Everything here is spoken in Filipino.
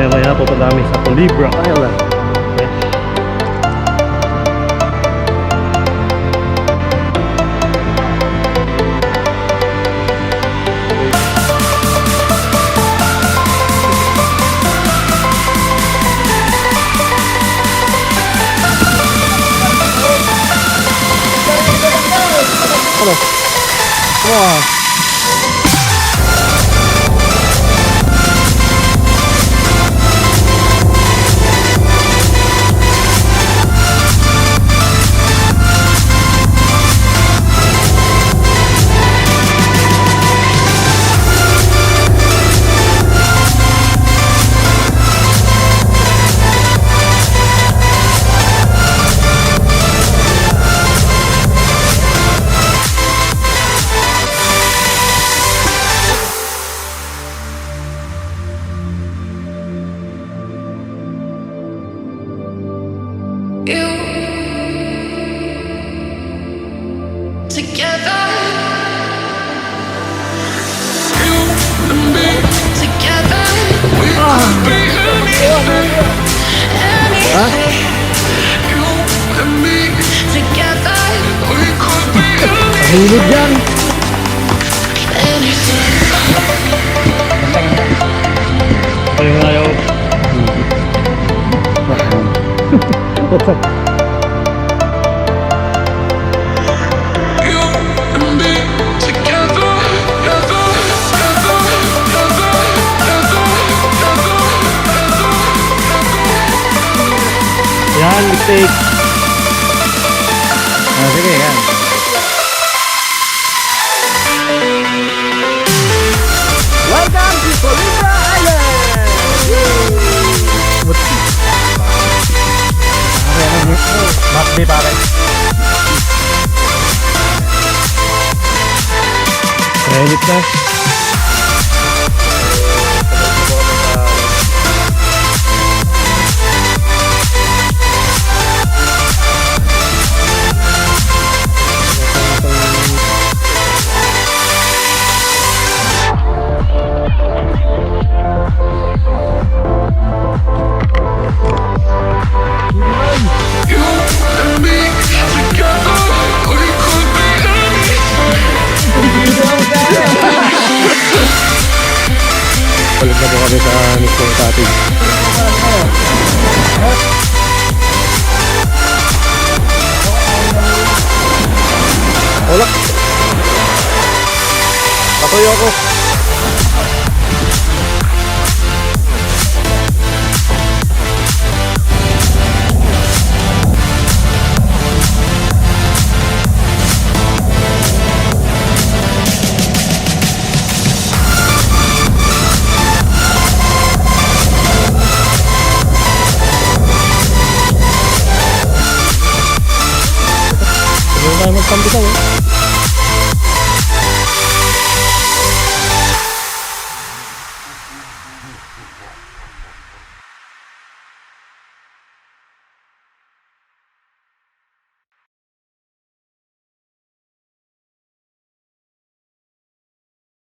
maya maya pupunta kami sa Culebra Island. Okay. Hello. Wow. You together, you and me together. We could be anything. You and me together. We could be Hilid yan. anything. Ito yung ayaw. What's up? You and me together, together, together, together, together, together. Yan, mistake. Sige, yan. Welcome to Culebra Island! Map day pare. Edit na. You and me together, we could be Balik na po kami sa mismong cottage. Wala. Patuyo ako. Huwag tayo magpambitaw eh.